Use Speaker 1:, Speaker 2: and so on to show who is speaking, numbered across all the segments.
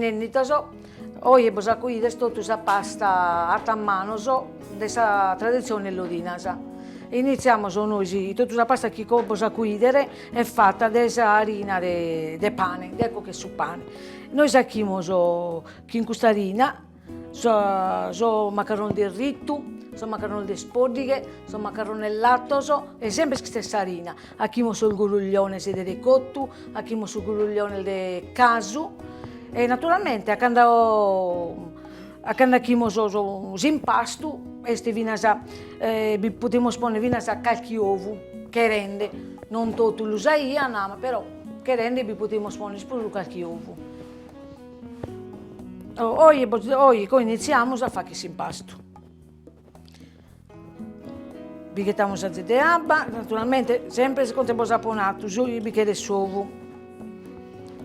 Speaker 1: ineditaso, oggi posa cuidere tutta questa pasta a mano della tradizione lodinasa. Iniziamo noi, tutta questa pasta che posa cuidere è fatta della harina de pane, ecco che su pane. Noi sacchiamo in questa harina, so macaroni di ritto, sono macaroni di spordighe, sono macaroni al lattoso, è sempre la stessa harina. Acchimo sul guruglione di ricotto, acchimo sul guruglione di casu e naturalmente quando acchimo impasto, potremmo spone vinasa qualche uovo che rende, non tutto lo usaiano, ma però che rende potremmo spone pure qualche uovo. Oggi iniziamo a fare questo impasto. Bichettiamo la zette abba, naturalmente sempre secondo il saponato, su il bicchiere di uovo.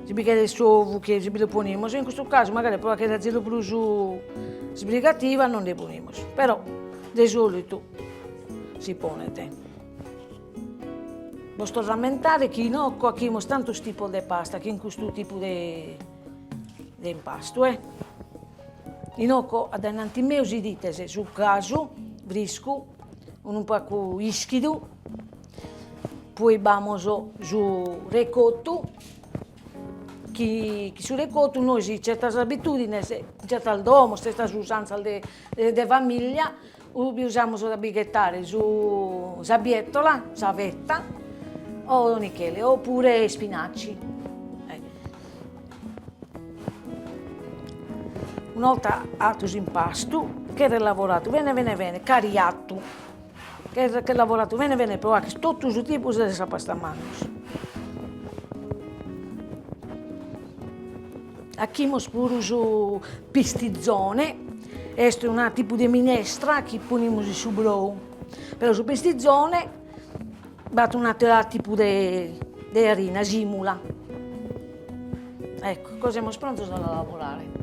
Speaker 1: Il bicchiere di uovo che lo poniamo, in questo caso magari poi che la zelo più sbrigativa non le poniamo, però di solito si pone. Posso rammentare che in occo abbiamo tanto tipo di pasta, che in questo tipo di impasto. In occo ad antimeo si dite sul caso, brisco, un po' ischido, poi abbiamo su ricotto, che su ricotto noi si certe abitudini, certa al domo, questa usanza di famiglia, usiamo da bicchettare su sabiettola, savetta o nichele, oppure spinaci. Una volta fatto l'impasto, che era lavorato bene, cariato, che è lavorato bene, però anche tutto il tipo di pasta a mano. Abbiamo pure su pistizzone, è un tipo di minestra che poniamo su brou. Però su pistizzone batto un altro tipo di harina, simula. Ecco, così siamo pronti da lavorare.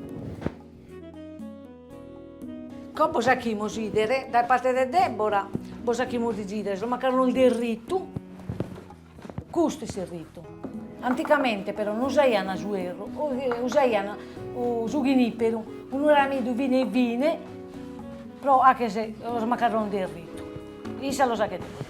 Speaker 1: Come sappiamo dire, da parte di Deborah, sappiamo dire, sono macaroni del rito, questo è il rito. Anticamente però non usavano suero, usavano su ghinipero, un ramido vine, però anche se sono macaroni del rito. Io lo sa che tu.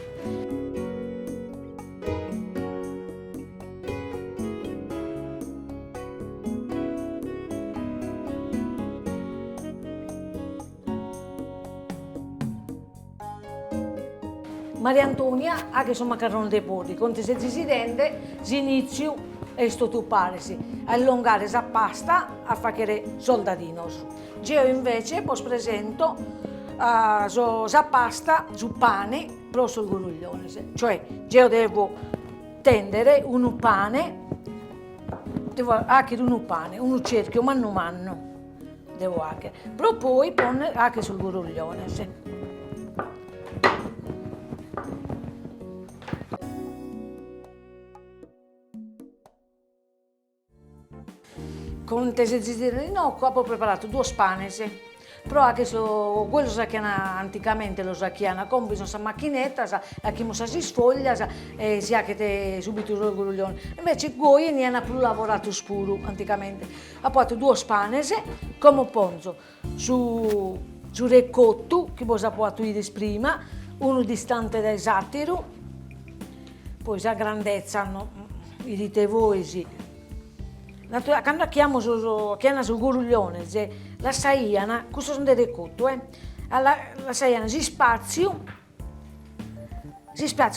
Speaker 1: Maria Antonia ha che sono macaroni dei bordi, conte se si rende, si inizia a stuttuparsi, a allungare la pasta a fare soldadinos. Io invece poi presento la pasta su pane, però sul guruglione, cioè io devo tendere un pane, devo anche un pane, un cerchio manno, devo anche, però poi pone anche sul guruglione. Con tesezizire di nocco ho preparato 2 spanese, però anche quello che anticamente lo sacchiana, con questa macchinetta, che si sfoglia e si ha che subito il guruglione. Invece voi ne hanno più lavorato spuro anticamente. Ho fatto 2 spanese, come ponzo, su ricotto, che voi sapete vedere prima, uno distante dal satiro, poi la grandezza, vi dite voi sì. Quando chiamo sul guruglione, la saiana, questo sono dei ricotto, la saiana si spazio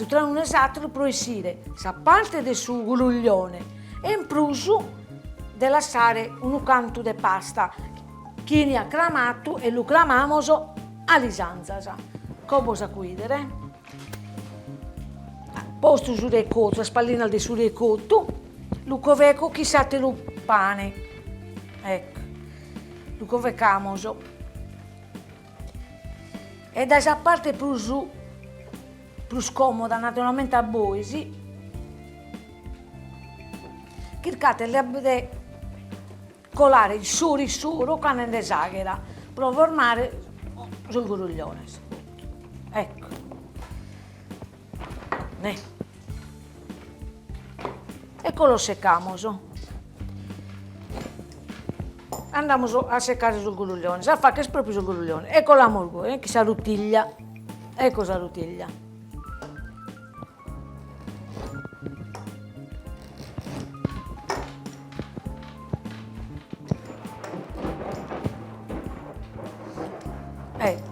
Speaker 1: tra un esatto per uscire la parte del suo guruglione e in più di lasciare un canto di pasta che ne ha cramato e lo cramiamo all'isanza. Come si cuidere? Posto sul ricotto, la spallina del suo ricotto, lo coveco chissà te lo pane, ecco, lo covecamo e da esa parte più scomoda naturalmente a voi, cercate di colare il suro quando ne esaghera, per formare sul guruglione, ecco, e lo seccamo. andiamo a seccare sul gruglione, sa fa che è proprio sul gruglione. Ecco la morgo, che si arrottiglia, ecco si arrottiglia.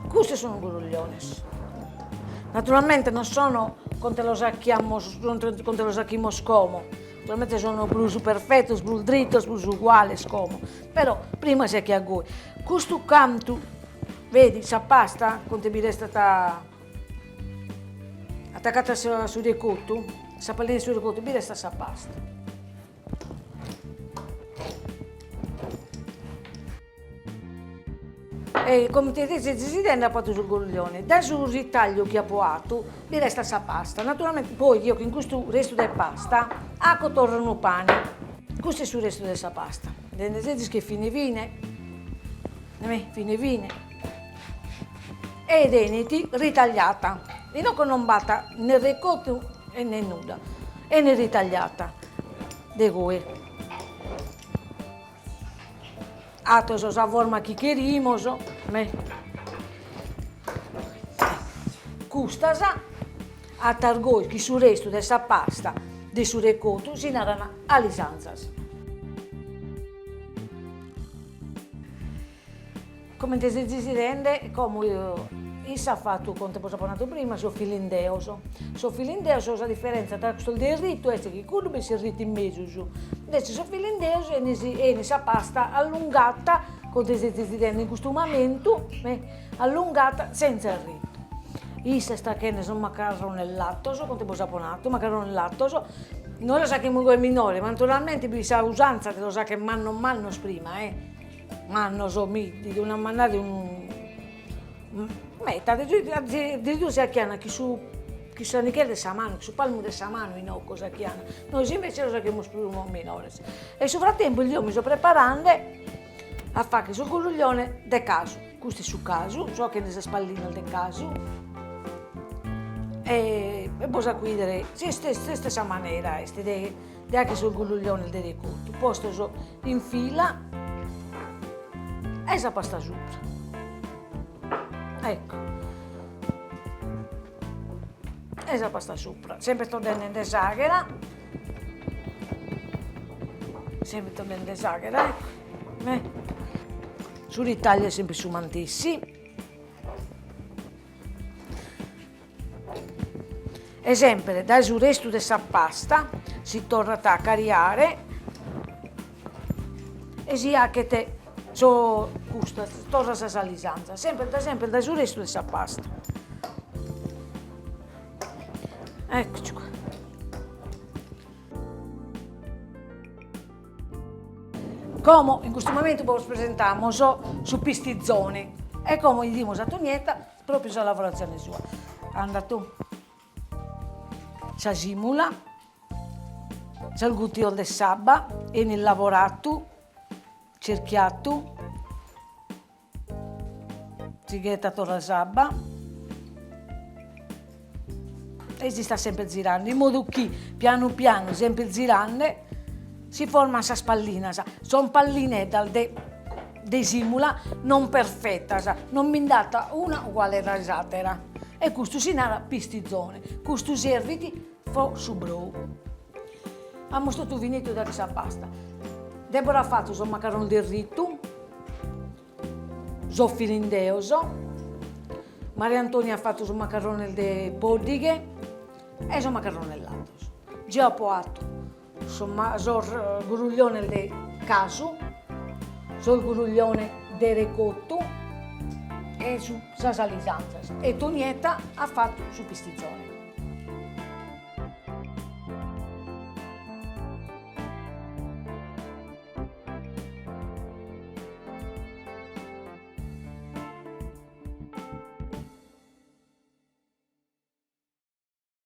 Speaker 1: Questi sono gruglioni. Naturalmente non sono quando lo sacchiamo scomo, naturalmente sono più perfetti, più dritti, più uguali, scomo. Però prima si che a voi. Questo canto, vedi, sa pasta, quando mi resta attaccata su dei cotto, sa pallina su dei cotto, mi resta sa pasta. E come ti dice, si tende fatto sul gruglione, da sul ritaglio che ha poato, mi resta sa pasta. Naturalmente poi io che in questo resto del pasta, acco tornano pane. Questo è sul resto della pasta. Vedete che fine vine. Ed eniti ritagliata. E non batta né ricotto e né nuda. E ne ritagliata. De voi. Ato sa forma che queremos, custasa a targoi che sul resto della pasta di su recotto si narrano alisanzas. Come si rende, come io ha fatto, come ti ho parlato prima, sono filindeoso. Sono filindeoso, la differenza tra questo del rito è che quello si rito in mezzo su. Invece sono filindeoso e questa pasta allungata, come si rende in questo momento, allungata senza il rito. Issa sta che ne sono macaroni al lattoso, come ti ho parlato, macaroni al lattoso. Noi lo sappiamo che è minore, ma naturalmente questa usanza lo sa che manno prima, manno so di una manna di un meta di due si chiama che su Nichele sa mano, su palmo di sa mano in cosa chiama. Noi invece lo sappiamo più minore. E sul frattempo io mi sto preparando a fare sul gruglione del caso. Questo è sul caso, so che ne si spallina del caso. E posso guidare stessa maniera, anche sul gruglione del ricotto. Posto in fila e sa pasta sopra. Ecco. E sa pasta sopra. Sempre tornando in desaghera. Ecco. Sull'Italia sempre su mantissi. E sempre dal resto della pasta si torna a cariare e si ha che te torna a salisanza, sempre dal resto della pasta. Eccoci qua. Come in questo momento vi presentiamo su pistizzoni e come gli diamo a Tonietta proprio sulla lavorazione sua. Anda tu. Sa simula, sa il gutio del sabba e nel lavorato, cerchiato, sighettato la sabba e si sta sempre girando, in modo che piano piano, sempre girando, si forma sa spallina, sono palline de simula non perfetta, non mi data una uguale all'altra. E questo si narra pistizzone, questo serviti su brou. Abbiamo stato finito da questa pasta. Deborah ha fatto il macaroni del rito, il filindeoso, Maria Antonia ha fatto il macaroni de podighe e il macaroni al lato. Già ho poato il gruglione del casu, il gruglione del ricotto e su sasalisanza. E Tonietta ha fatto su pistizzone.